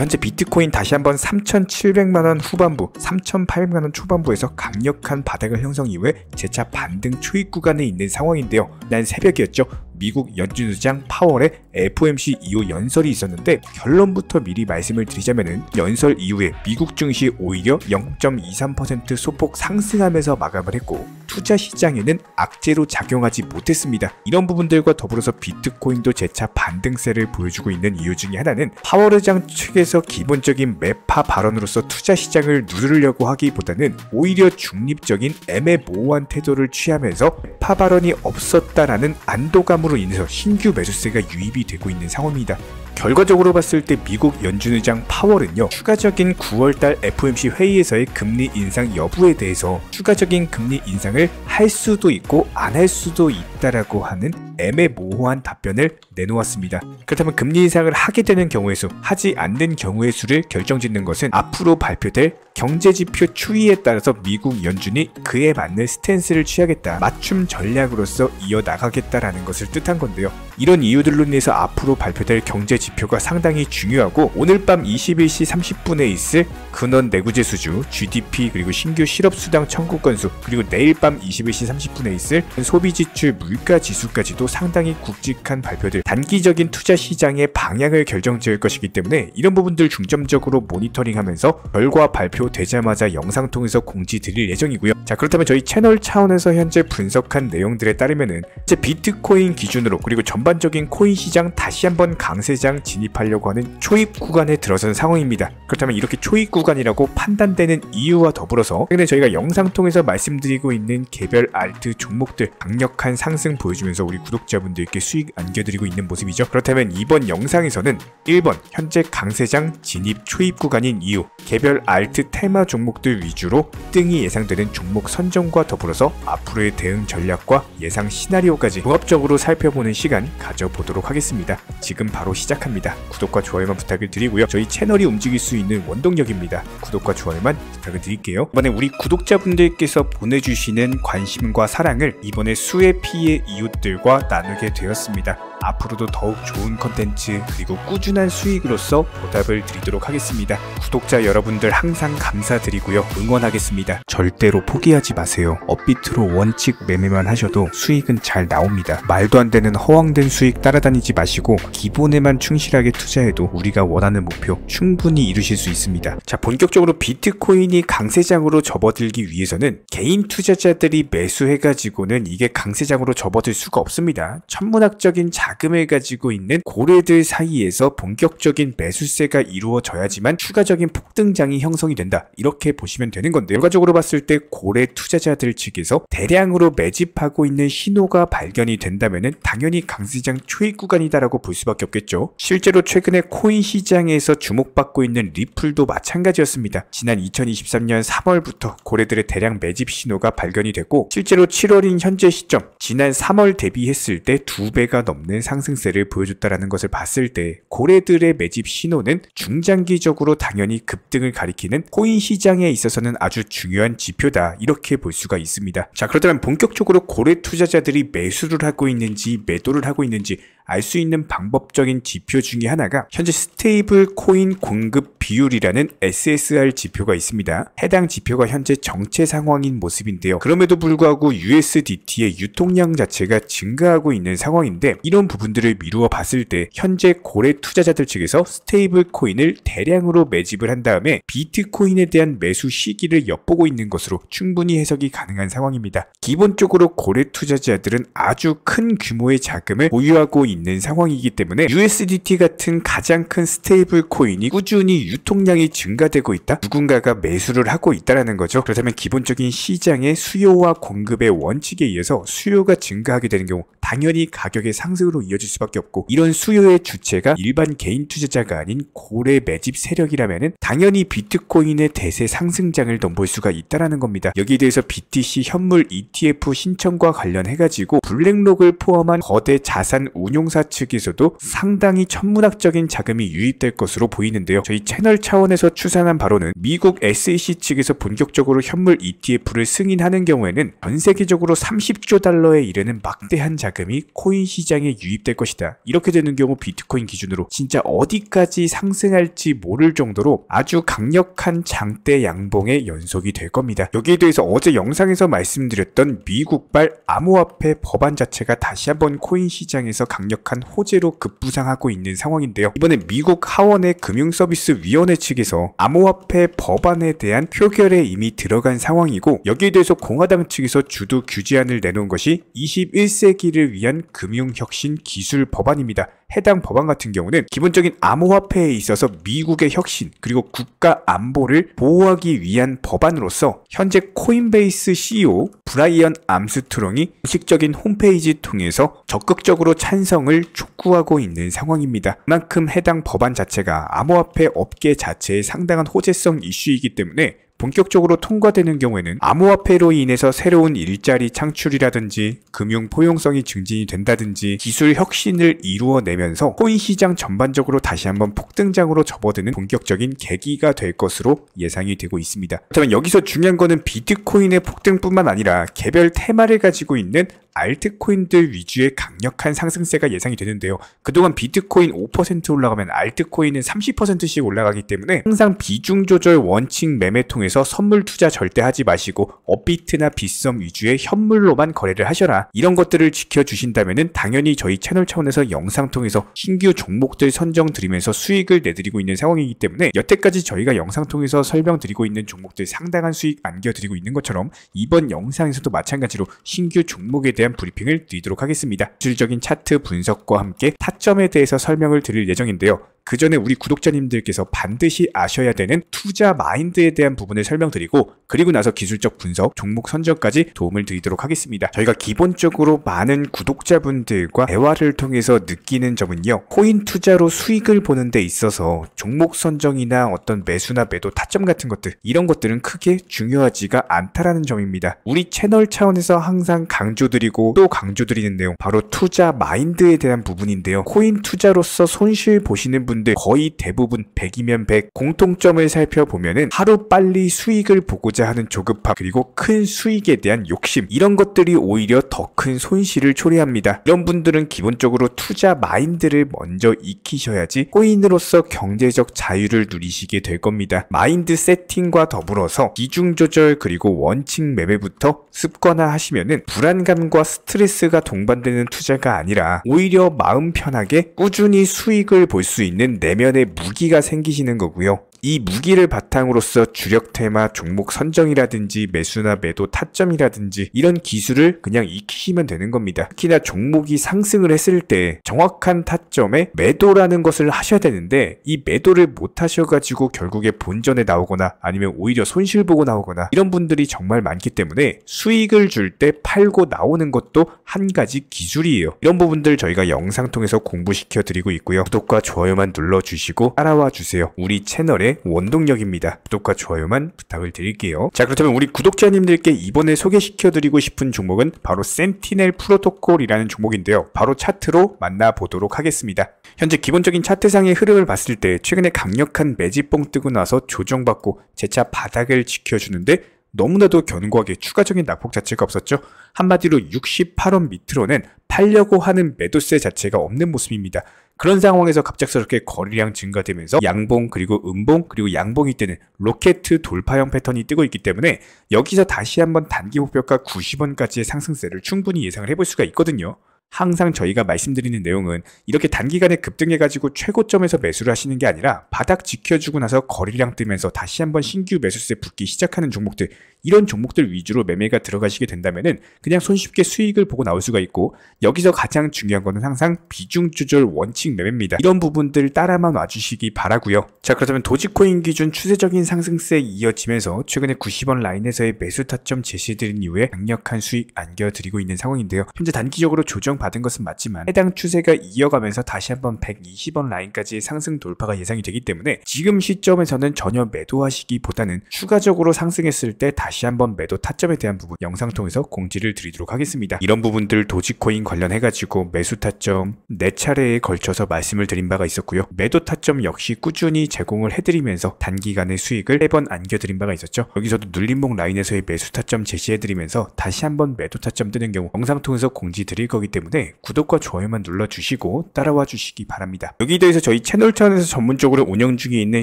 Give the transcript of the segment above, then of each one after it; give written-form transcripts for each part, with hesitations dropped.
현재 비트코인 다시 한번 3,700만원 후반부, 3,800만원 초반부에서 강력한 바닥을 형성 이후에 재차 반등 초입 구간에 있는 상황인데요. 난 새벽이었죠. 미국 연준의장 파월의 FOMC 이후 연설이 있었는데 결론부터 미리 말씀을 드리자면은 연설 이후에 미국 증시 오히려 0.23% 소폭 상승하면서 마감을 했고 투자 시장에는 악재로 작용하지 못했습니다. 이런 부분들과 더불어서 비트코인도 재차 반등세를 보여주고 있는 이유 중에 하나는 파월 의장 측에서 기본적인 매파 발언으로서 투자 시장을 누르려고 하기보다는 오히려 중립적인 애매모호한 태도를 취하면서 파 발언이 없었다라는 안도감으로 인해서 신규 매수세가 유입이 되고 있는 상황입니다. 결과적으로 봤을 때 미국 연준의장 파월은요, 추가적인 9월달 FOMC 회의에서의 금리 인상 여부에 대해서 추가적인 금리 인상을 할 수도 있고 안 할 수도 있다라고 하는 애매모호한 답변을 내놓았습니다. 그렇다면 금리 인상을 하게 되는 경우의 수, 하지 않는 경우의 수를 결정짓는 것은 앞으로 발표될 경제지표 추이에 따라서 미국 연준이 그에 맞는 스탠스를 취하겠다, 맞춤 전략으로서 이어나가겠다라는 것을 뜻한 건데요. 이런 이유들로 인해서 앞으로 발표될 경제지표가 상당히 중요하고 오늘 밤 21시 30분에 있을 근원 내구재 수주, GDP 그리고 신규 실업수당 청구 건수, 그리고 내일 밤 21시 30분에 있을 소비지출 물가지수까지도 상당히 굵직한 발표들, 단기적인 투자 시장의 방향을 결정지을 것이기 때문에 이런 부분들 중점적으로 모니터링하면서 결과 발표되자마자 영상 통해서 공지 드릴 예정이고요. 자, 그렇다면 저희 채널 차원에서 현재 분석한 내용들에 따르면은 이제 비트코인 기준으로 그리고 전반적인 코인 시장 다시 한번 강세장 진입하려고 하는 초입 구간에 들어선 상황입니다. 그렇다면 이렇게 초입 구간이라고 판단되는 이유와 더불어서 최근에 저희가 영상 통해서 말씀드리고 있는 개별 알트 종목들 강력한 상승 보여주면서 우리 구독자분들께 수익 안겨드리고 있는 모습이죠. 그렇다면 이번 영상에서는 1번 현재 강세장 진입 초입 구간인 이유, 개별 알트 테마 종목들 위주로 등이 예상되는 종목 선정과 더불어서 앞으로의 대응 전략과 예상 시나리오까지 종합적으로 살펴보는 시간 가져보도록 하겠습니다. 지금 바로 시작합니다. 구독과 좋아요만 부탁을 드리고요. 저희 채널이 움직일 수 있는 원동력입니다. 구독과 좋아요만 부탁을 드릴게요. 이번에 우리 구독자분들께서 보내주시는 관심과 사랑을 이번에 수혜 피해 이웃들과 나누게 되었습니다. 앞으로도 더욱 좋은 컨텐츠 그리고 꾸준한 수익으로서 보답을 드리도록 하겠습니다. 구독자 여러분들 항상 감사드리고요. 응원하겠습니다. 절대로 포기하지 마세요. 업비트로 원칙 매매만 하셔도 수익은 잘 나옵니다. 말도 안 되는 허황된 수익 따라다니지 마시고 기본에만 충실하게 투자해도 우리가 원하는 목표 충분히 이루실 수 있습니다. 자, 본격적으로 비트코인이 강세장으로 접어들기 위해서는 개인 투자자들이 매수해가지고는 이게 강세장으로 접어들 수가 없습니다. 천문학적인 자금을 가지고 있는 고래들 사이에서 본격적인 매수세가 이루어져야지만 추가적인 폭등장이 형성이 된다, 이렇게 보시면 되는 건데, 결과적으로 봤을 때 고래 투자자들 측에서 대량으로 매집하고 있는 신호가 발견이 된다면 당연히 강세장 초입 구간이다라고 볼 수밖에 없겠죠. 실제로 최근에 코인 시장에서 주목받고 있는 리플도 마찬가지였습니다. 지난 2023년 3월부터 고래들의 대량 매집 신호가 발견이 됐고 실제로 7월인 현재 시점, 지난 3월 대비했을 때 2배가 넘는 상승세를 보여줬다라는 것을 봤을 때 고래들의 매집 신호는 중장기적으로 당연히 급등을 가리키는 코인 시장에 있어서는 아주 중요한 지표다, 이렇게 볼 수가 있습니다. 자, 그렇다면 본격적으로 고래 투자자들이 매수를 하고 있는지 매도를 하고 있는지 알 수 있는 방법적인 지표 중에 하나가 현재 스테이블 코인 공급 비율이라는 SSR 지표가 있습니다. 해당 지표가 현재 정체 상황인 모습인데요. 그럼에도 불구하고 USDT의 유통량 자체가 증가하고 있는 상황인데 이런 부분들을 미루어 봤을 때 현재 고래 투자자들 측에서 스테이블 코인을 대량으로 매집을 한 다음에 비트코인에 대한 매수 시기를 엿보고 있는 것으로 충분히 해석이 가능한 상황입니다. 기본적으로 고래 투자자들은 아주 큰 규모의 자금을 보유하고 있는 상황이기 때문에 USDT 같은 가장 큰 스테이블 코인이 꾸준히 유통량이 증가되고 있다, 누군가가 매수를 하고 있다라는 거죠. 그렇다면 기본적인 시장의 수요와 공급의 원칙에 의해서 수요가 증가하게 되는 경우 당연히 가격의 상승으로 이어질 수밖에 없고, 이런 수요의 주체가 일반 개인 투자자가 아닌 고래 매집 세력이라면 당연히 비트코인의 대세 상승장을 넘볼 수가 있다라는 겁니다. 여기에 대해서 BTC 현물 ETF 신청과 관련해가지고 블랙록을 포함한 거대 자산 운용 금융사 측에서도 상당히 천문학적인 자금이 유입될 것으로 보이는데요. 저희 채널 차원에서 추산한 바로는 미국 SEC 측에서 본격적으로 현물 ETF를 승인하는 경우에는 전 세계적으로 30조 달러에 이르는 막대한 자금이 코인 시장에 유입될 것이다. 이렇게 되는 경우 비트코인 기준으로 진짜 어디까지 상승할지 모를 정도로 아주 강력한 장대 양봉의 연속이 될 겁니다. 여기에 대해서 어제 영상에서 말씀드렸던 미국발 암호화폐 법안 자체가 다시 한번 코인 시장에서 강력한 호재로 급부상하고 있는 상황인데요. 이번에 미국 하원의 금융서비스위원회 측에서 암호화폐 법안에 대한 표결에 이미 들어간 상황이고, 여기에 대해서 공화당 측에서 주도 규제안을 내놓은 것이 21세기를 위한 금융혁신 기술 법안입니다. 해당 법안 같은 경우는 기본적인 암호화폐에 있어서 미국의 혁신 그리고 국가 안보를 보호하기 위한 법안으로서 현재 코인베이스 CEO 브라이언 암스트롱이 공식적인 홈페이지 통해서 적극적으로 찬성을 촉구하고 있는 상황입니다. 그만큼 해당 법안 자체가 암호화폐 업계 자체의 상당한 호재성 이슈이기 때문에 본격적으로 통과되는 경우에는 암호화폐로 인해서 새로운 일자리 창출이라든지 금융 포용성이 증진이 된다든지 기술 혁신을 이루어내면서 코인 시장 전반적으로 다시 한번 폭등장으로 접어드는 본격적인 계기가 될 것으로 예상이 되고 있습니다. 그렇다면 여기서 중요한 거는 비트코인의 폭등뿐만 아니라 개별 테마를 가지고 있는 알트코인들 위주의 강력한 상승세가 예상이 되는데요. 그동안 비트코인 5% 올라가면 알트코인은 30%씩 올라가기 때문에 항상 비중 조절 원칙 매매 통해서 선물 투자 절대 하지 마시고 업비트나 빗썸 위주의 현물로만 거래를 하셔라. 이런 것들을 지켜주신다면 당연히 저희 채널 차원에서 영상 통해서 신규 종목들 선정드리면서 수익을 내드리고 있는 상황이기 때문에 여태까지 저희가 영상 통해서 설명드리고 있는 종목들 상당한 수익 안겨드리고 있는 것처럼 이번 영상에서도 마찬가지로 신규 종목에 대한 브리핑을 드리도록 하겠습니다. 기술적인 차트 분석과 함께 타점에 대해서 설명을 드릴 예정인데요. 그 전에 우리 구독자님들께서 반드시 아셔야 되는 투자 마인드에 대한 부분을 설명드리고, 그리고 나서 기술적 분석, 종목 선정까지 도움을 드리도록 하겠습니다. 저희가 기본적으로 많은 구독자분들과 대화를 통해서 느끼는 점은요, 코인 투자로 수익을 보는 데 있어서 종목 선정이나 어떤 매수나 매도 타점 같은 것들, 이런 것들은 크게 중요하지가 않다라는 점입니다. 우리 채널 차원에서 항상 강조드리고 또 강조드리는 내용, 바로 투자 마인드에 대한 부분인데요. 코인 투자로서 손실 보시는 분들 거의 대부분 100이면 100 공통점을 살펴보면은 하루 빨리 수익을 보고자 하는 조급함, 그리고 큰 수익에 대한 욕심, 이런 것들이 오히려 더 큰 손실을 초래합니다. 이런 분들은 기본적으로 투자 마인드를 먼저 익히셔야지 코인으로서 경제적 자유를 누리시게 될 겁니다. 마인드 세팅과 더불어서 비중 조절 그리고 원칙 매매부터 습관화 하시면은 불안감과 스트레스가 동반되는 투자가 아니라 오히려 마음 편하게 꾸준히 수익을 볼 수 있는 내면의 무기가 생기시는 거고요. 이 무기를 바탕으로서 주력 테마 종목 선정이라든지 매수나 매도 타점이라든지 이런 기술을 그냥 익히시면 되는 겁니다. 특히나 종목이 상승을 했을 때 정확한 타점에 매도라는 것을 하셔야 되는데, 이 매도를 못 하셔가지고 결국에 본전에 나오거나 아니면 오히려 손실 보고 나오거나 이런 분들이 정말 많기 때문에 수익을 줄 때 팔고 나오는 것도 한 가지 기술이에요. 이런 부분들 저희가 영상 통해서 공부시켜 드리고 있고요. 구독과 좋아요만 눌러주시고 따라와 주세요. 우리 채널의 원동력입니다. 구독과 좋아요만 부탁을 드릴게요. 자, 그렇다면 우리 구독자님들께 이번에 소개시켜드리고 싶은 종목은 바로 센티넬 프로토콜이라는 종목인데요. 바로 차트로 만나보도록 하겠습니다. 현재 기본적인 차트상의 흐름을 봤을 때 최근에 강력한 매집봉 뜨고 나서 조정받고 재차 바닥을 지켜주는데 너무나도 견고하게 추가적인 낙폭 자체가 없었죠. 한마디로 68원 밑으로는 팔려고 하는 매도세 자체가 없는 모습입니다. 그런 상황에서 갑작스럽게 거래량 증가되면서 양봉 그리고 음봉 그리고 양봉이 뜨는 로켓 돌파형 패턴이 뜨고 있기 때문에 여기서 다시 한번 단기 목표가 90원까지의 상승세를 충분히 예상을 해볼 수가 있거든요. 항상 저희가 말씀드리는 내용은 이렇게 단기간에 급등해가지고 최고점에서 매수를 하시는 게 아니라 바닥 지켜주고 나서 거래량 뜨면서 다시 한번 신규 매수세 붙기 시작하는 종목들, 이런 종목들 위주로 매매가 들어가시게 된다면은 그냥 손쉽게 수익을 보고 나올 수가 있고, 여기서 가장 중요한 거는 항상 비중 조절 원칙 매매입니다. 이런 부분들 따라만 와주시기 바라고요. 자, 그렇다면 도지코인 기준 추세적인 상승세 이어지면서 최근에 90원 라인에서의 매수 타점 제시드린 이후에 강력한 수익 안겨드리고 있는 상황인데요. 현재 단기적으로 조정 받은 것은 맞지만 해당 추세가 이어가면서 다시 한번 120원 라인까지의 상승 돌파가 예상이 되기 때문에 지금 시점에서는 전혀 매도하시기보다는 추가적으로 상승했을 때 다시 한번 매도 타점에 대한 부분 영상 통해서 공지를 드리도록 하겠습니다. 이런 부분들 도지코인 관련해가지고 매수 타점 4차례에 걸쳐서 말씀을 드린 바가 있었고요. 매도 타점 역시 꾸준히 제공을 해드리면서 단기간의 수익을 3번 안겨드린 바가 있었죠. 여기서도 눌림목 라인에서의 매수 타점 제시해드리면서 다시 한번 매도 타점 뜨는 경우 영상 통해서 공지 드릴 거기 때문에 구독과 좋아요만 눌러주시고 따라와 주시기 바랍니다. 여기에 대해서 저희 채널 차원에서 전문적으로 운영 중에 있는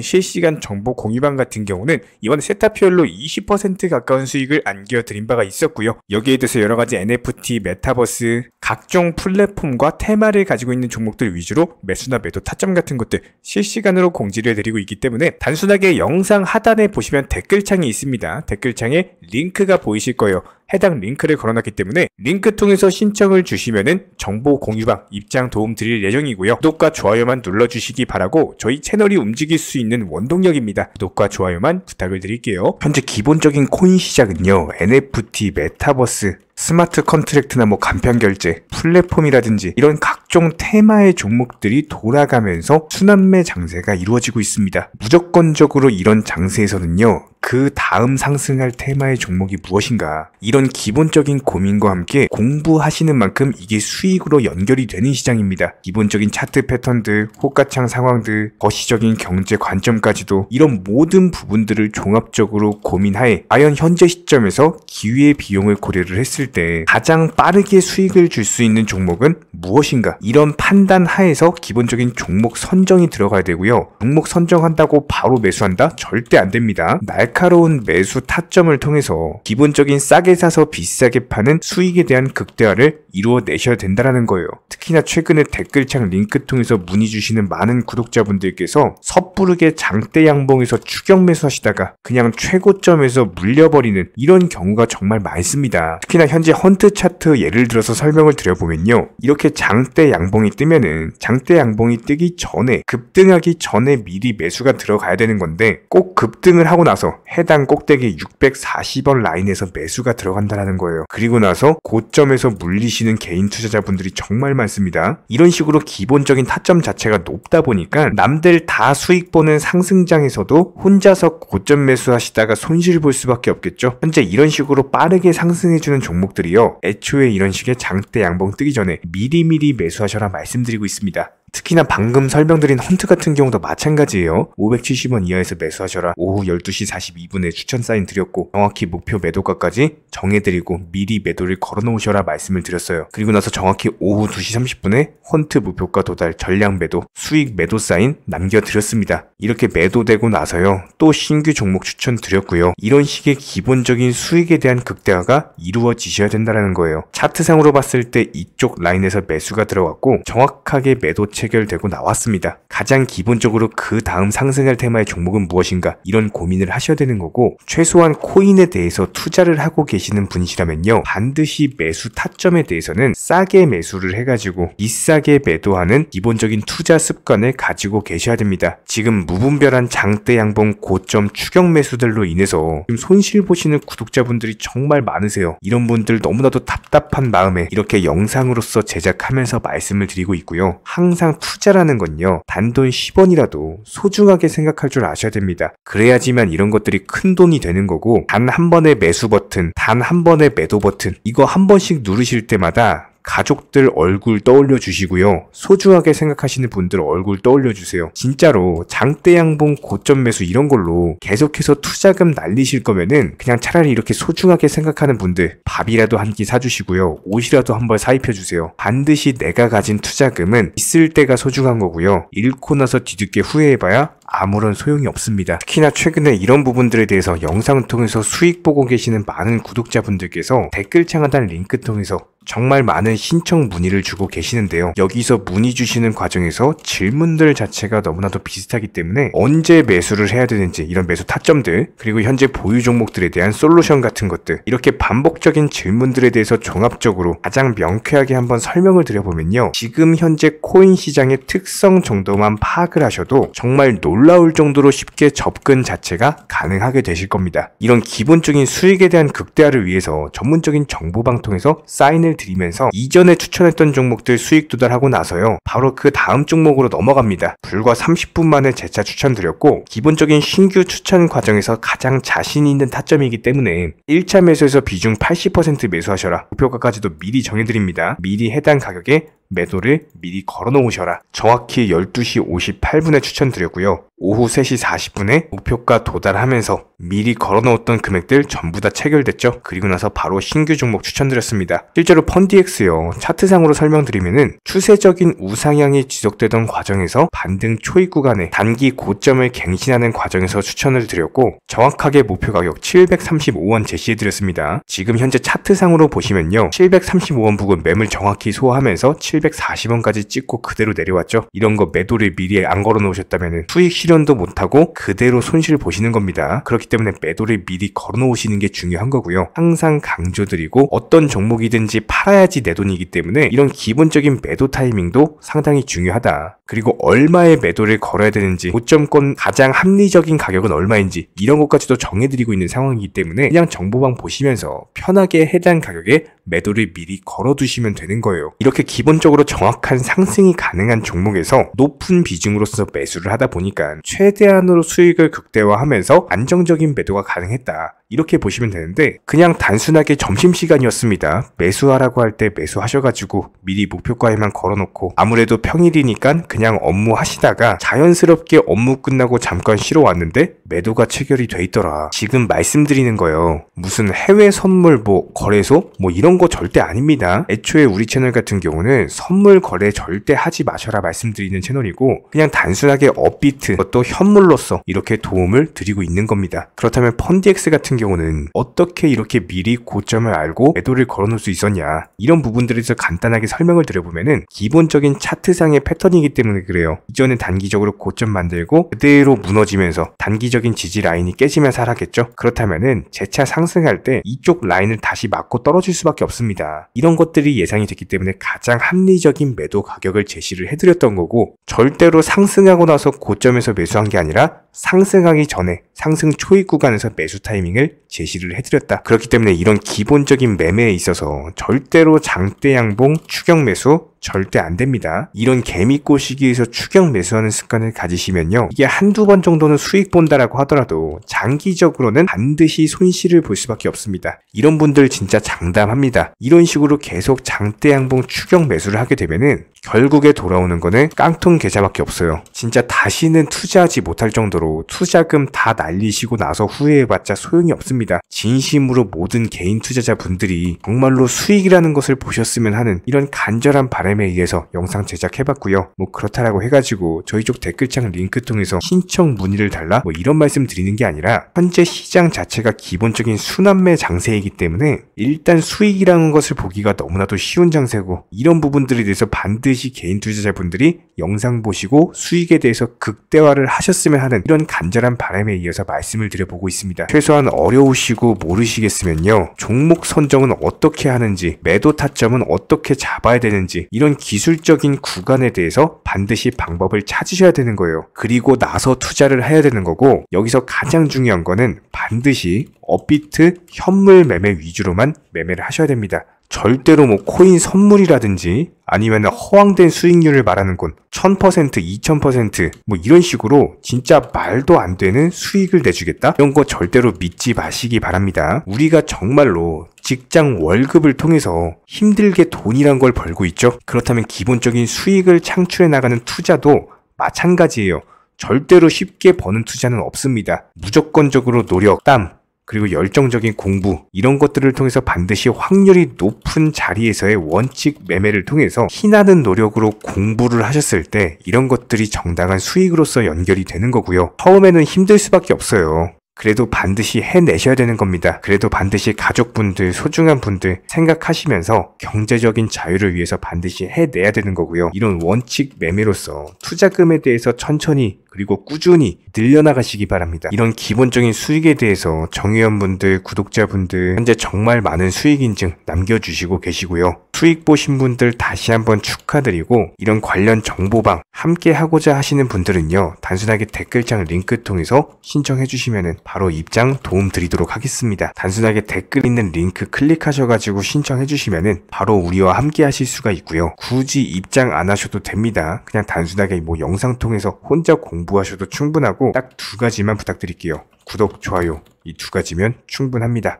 실시간 정보 공유방 같은 경우는 이번 세타퓨얼로 20% 가까운 수익을 안겨드린 바가 있었고요. 여기에 대해서 여러가지 NFT, 메타버스, 각종 플랫폼과 테마를 가지고 있는 종목들 위주로 매수나 매도 타점 같은 것들 실시간으로 공지를 해드리고 있기 때문에 단순하게 영상 하단에 보시면 댓글창이 있습니다. 댓글창에 링크가 보이실 거예요. 해당 링크를 걸어놨기 때문에 링크 통해서 신청을 주시면은 정보 공유방 입장 도움 드릴 예정이고요. 구독과 좋아요만 눌러주시기 바라고 저희 채널이 움직일 수 있는 원동력입니다. 구독과 좋아요만 부탁을 드릴게요. 현재 기본적인 코인 시장은요, NFT, 메타버스, 스마트 컨트랙트나 간편결제, 플랫폼이라든지 이런 각종 테마의 종목들이 돌아가면서 순환매 장세가 이루어지고 있습니다. 무조건적으로 이런 장세에서는요, 그 다음 상승할 테마의 종목이 무엇인가, 이런 기본적인 고민과 함께 공부하시는 만큼 이게 수익으로 연결이 되는 시장입니다. 기본적인 차트 패턴들, 호가창 상황들, 거시적인 경제 관점까지도 이런 모든 부분들을 종합적으로 고민하에 과연 현재 시점에서 기회의 비용을 고려를 했을 때 가장 빠르게 수익을 줄 수 있는 종목은 무엇인가, 이런 판단 하에서 기본적인 종목 선정이 들어가야 되고요. 종목 선정한다고 바로 매수한다? 절대 안 됩니다. 날카로운 매수 타점을 통해서 기본적인 싸게 사서 비싸게 파는 수익에 대한 극대화를 이루어내셔야 된다는 거예요. 특히나 최근에 댓글창 링크 통해서 문의 주시는 많은 구독자분들께서 섣부르게 장대 양봉에서 추격 매수하시다가 그냥 최고점에서 물려버리는 이런 경우가 정말 많습니다. 특히나 현재 헌트 차트 예를 들어서 설명을 드려보면요, 이렇게 장대 양봉이 뜨면은 장대 양봉이 뜨기 전에, 급등하기 전에 미리 매수가 들어가야 되는 건데 꼭 급등을 하고 나서 해당 꼭대기 640원 라인에서 매수가 들어간다는 거예요. 그리고 나서 고점에서 물리시는 개인 투자자분들이 정말 많습니다. 이런 식으로 기본적인 타점 자체가 높다 보니까 남들 다 수익 보는 상승장에서도 혼자서 고점 매수하시다가 손실 볼 수밖에 없겠죠. 현재 이런 식으로 빠르게 상승해주는 종목들이요, 애초에 이런 식의 장대 양봉 뜨기 전에 미리미리 매수하셔라 말씀드리고 있습니다. 특히나 방금 설명드린 헌트 같은 경우도 마찬가지예요. 570원 이하에서 매수하셔라. 오후 12시 42분에 추천 사인 드렸고 정확히 목표 매도가까지 정해드리고 미리 매도를 걸어놓으셔라 말씀을 드렸어요. 그리고 나서 정확히 오후 2시 30분에 헌트 목표가 도달 전량 매도 수익 매도 사인 남겨드렸습니다. 이렇게 매도되고 나서요, 또 신규 종목 추천 드렸고요. 이런 식의 기본적인 수익에 대한 극대화가 이루어지셔야 된다는 거예요. 차트상으로 봤을 때 이쪽 라인에서 매수가 들어갔고 정확하게 매도 체결되고 나왔습니다. 가장 기본적으로 그 다음 상승할 테마의 종목은 무엇인가, 이런 고민을 하셔야 되는 거고, 최소한 코인에 대해서 투자를 하고 계시는 분이시라면요, 반드시 매수 타점에 대해서는 싸게 매수를 해가지고 비싸게 매도하는 기본적인 투자 습관을 가지고 계셔야 됩니다. 지금 무분별한 장대 양봉 고점 추격 매수들로 인해서 지금 손실 보시는 구독자분들이 정말 많으세요. 이런 분들 너무나도 답답한 마음에 이렇게 영상으로서 제작하면서 말씀을 드리고 있고요. 항상 투자라는 건요, 단돈 10원이라도 소중하게 생각할 줄 아셔야 됩니다. 그래야지만 이런 것들이 큰 돈이 되는 거고, 단 한 번의 매수 버튼, 단 한 번의 매도 버튼, 이거 한 번씩 누르실 때마다 가족들 얼굴 떠올려 주시고요, 소중하게 생각하시는 분들 얼굴 떠올려 주세요. 진짜로 장대 양봉 고점 매수 이런 걸로 계속해서 투자금 날리실 거면은 그냥 차라리 이렇게 소중하게 생각하는 분들 밥이라도 한 끼 사주시고요, 옷이라도 한 벌 사입혀 주세요. 반드시 내가 가진 투자금은 있을 때가 소중한 거고요, 잃고 나서 뒤늦게 후회해봐야 아무런 소용이 없습니다. 특히나 최근에 이런 부분들에 대해서 영상을 통해서 수익 보고 계시는 많은 구독자분들께서 댓글창 하단 링크 통해서 정말 많은 신청 문의를 주고 계시는데요. 여기서 문의 주시는 과정에서 질문들 자체가 너무나도 비슷하기 때문에 언제 매수를 해야 되는지, 이런 매수 타점들, 그리고 현재 보유 종목들에 대한 솔루션 같은 것들, 이렇게 반복적인 질문들에 대해서 종합적으로 가장 명쾌하게 한번 설명을 드려보면요, 지금 현재 코인 시장의 특성 정도만 파악을 하셔도 정말 놀라울 정도로 쉽게 접근 자체가 가능하게 되실 겁니다. 이런 기본적인 수익에 대한 극대화를 위해서 전문적인 정보방 통해서 사인을 드리면서 이전에 추천했던 종목들 수익 도달하고 나서요, 바로 그 다음 종목으로 넘어갑니다. 불과 30분 만에 재차 추천드렸고, 기본적인 신규 추천 과정에서 가장 자신 있는 타점이기 때문에 1차 매수에서 비중 80% 매수하셔라, 목표가까지도 미리 정해드립니다. 미리 해당 가격에 매도를 미리 걸어 놓으셔라. 정확히 12시 58분에 추천드렸고요. 오후 3시 40분에 목표가 도달하면서 미리 걸어 놓았던 금액들 전부 다 체결됐죠. 그리고 나서 바로 신규 종목 추천드렸습니다. 실제로 펀디엑스요, 차트상으로 설명드리면은 추세적인 우상향이 지속되던 과정에서 반등 초입 구간에 단기 고점을 갱신하는 과정에서 추천을 드렸고, 정확하게 목표 가격 735원 제시해드렸습니다. 지금 현재 차트상으로 보시면요, 735원 부근 매물 정확히 소화하면서 740원까지 찍고 그대로 내려왔죠. 이런 거 매도를 미리 안 걸어 놓으셨다면 수익 실현도 못하고 그대로 손실을 보시는 겁니다. 그렇기 때문에 매도를 미리 걸어 놓으시는 게 중요한 거고요. 항상 강조드리고, 어떤 종목이든지 팔아야지 내 돈이기 때문에 이런 기본적인 매도 타이밍도 상당히 중요하다. 그리고 얼마의 매도를 걸어야 되는지, 고점권 가장 합리적인 가격은 얼마인지, 이런 것까지도 정해드리고 있는 상황이기 때문에 그냥 정보방 보시면서 편하게 해당 가격에 매도를 미리 걸어두시면 되는 거예요. 이렇게 기본적으로 정확한 상승이 가능한 종목에서 높은 비중으로서 매수를 하다 보니까 최대한으로 수익을 극대화하면서 안정적인 매도가 가능했다, 이렇게 보시면 되는데, 그냥 단순하게 점심시간이었습니다, 매수하라고 할 때 매수하셔가지고 미리 목표가에만 걸어놓고 아무래도 평일이니까 그냥 업무 하시다가 자연스럽게 업무 끝나고 잠깐 쉬러 왔는데 매도가 체결이 돼 있더라. 지금 말씀드리는 거예요, 무슨 해외 선물 거래소 이런 거 절대 아닙니다. 애초에 우리 채널 같은 경우는 선물 거래 절대 하지 마셔라 말씀드리는 채널이고, 그냥 단순하게 업비트, 또 현물로서 이렇게 도움을 드리고 있는 겁니다. 그렇다면 펀디엑스 같은 경우는 어떻게 이렇게 미리 고점을 알고 매도를 걸어놓을 수 있었냐, 이런 부분들에 대해서 간단하게 설명을 드려보면은 기본적인 차트상의 패턴이기 때문에 그래요. 이전에 단기적으로 고점 만들고 그대로 무너지면서 단기적인 지지 라인이 깨지면서 하락했죠. 그렇다면은 재차 상승할 때 이쪽 라인을 다시 맞고 떨어질 수밖에 없습니다. 이런 것들이 예상이 됐기 때문에 가장 합리적인 매도 가격을 제시를 해드렸던 거고, 절대로 상승하고 나서 고점에서 매수한 게 아니라 상승하기 전에 상승 초입 구간에서 매수 타이밍을 제시를 해드렸다. 그렇기 때문에 이런 기본적인 매매에 있어서 절대로 장대 양봉 추격 매수 절대 안 됩니다. 이런 개미꼬 시기에서 추격 매수하는 습관을 가지시면요, 이게 한두 번 정도는 수익 본다라고 하더라도 장기적으로는 반드시 손실을 볼 수밖에 없습니다. 이런 분들 진짜 장담합니다. 이런 식으로 계속 장대 양봉 추격 매수를 하게 되면은 결국에 돌아오는 거는 깡통 계좌밖에 없어요. 진짜 다시는 투자하지 못할 정도로 투자금 다 날리시고 나서 후회해봤자 소용이 없습니다. 진심으로 모든 개인 투자자분들이 정말로 수익이라는 것을 보셨으면 하는 이런 간절한 바람에 의해서 영상 제작해봤고요. 그렇다라고 해가지고 저희 쪽 댓글창 링크 통해서 신청 문의를 달라 이런 말씀 드리는 게 아니라, 현재 시장 자체가 기본적인 순환매 장세이기 때문에 일단 수익이라는 것을 보기가 너무나도 쉬운 장세고, 이런 부분들에 대해서 반드시 개인 투자자분들이 영상 보시고 수익에 대해서 극대화를 하셨으면 하는 이런 간절한 바람에 이어서 말씀을 드려보고 있습니다. 최소한 어려우시고 모르시겠으면요, 종목 선정은 어떻게 하는지, 매도 타점은 어떻게 잡아야 되는지, 이런 기술적인 구간에 대해서 반드시 방법을 찾으셔야 되는 거예요. 그리고 나서 투자를 해야 되는 거고, 여기서 가장 중요한 거는 반드시 업비트 현물 매매 위주로만 매매를 하셔야 됩니다. 절대로 코인 선물이라든지 아니면 허황된 수익률을 말하는 건 1000%, 2000% 이런 식으로 진짜 말도 안 되는 수익을 내주겠다? 이런 거 절대로 믿지 마시기 바랍니다. 우리가 정말로 직장 월급을 통해서 힘들게 돈이란 걸 벌고 있죠. 그렇다면 기본적인 수익을 창출해 나가는 투자도 마찬가지예요. 절대로 쉽게 버는 투자는 없습니다. 무조건적으로 노력, 땀, 그리고 열정적인 공부, 이런 것들을 통해서 반드시 확률이 높은 자리에서의 원칙 매매를 통해서 희나는 노력으로 공부를 하셨을 때 이런 것들이 정당한 수익으로서 연결이 되는 거고요. 처음에는 힘들 수밖에 없어요. 그래도 반드시 해내셔야 되는 겁니다. 그래도 반드시 가족분들, 소중한 분들 생각하시면서 경제적인 자유를 위해서 반드시 해내야 되는 거고요. 이런 원칙 매매로서 투자금에 대해서 천천히 그리고 꾸준히 늘려나가시기 바랍니다. 이런 기본적인 수익에 대해서 정회원분들, 구독자분들 현재 정말 많은 수익 인증 남겨주시고 계시고요. 수익 보신 분들 다시 한번 축하드리고, 이런 관련 정보방 함께 하고자 하시는 분들은요, 단순하게 댓글창 링크 통해서 신청해 주시면은 바로 입장 도움 드리도록 하겠습니다. 단순하게 댓글 있는 링크 클릭하셔가지고 신청해 주시면은 바로 우리와 함께 하실 수가 있고요. 굳이 입장 안 하셔도 됩니다. 그냥 단순하게 뭐 영상 통해서 혼자 공부하셔도 충분하고 딱 두 가지만 부탁드릴게요. 구독, 좋아요 이 두 가지면 충분합니다.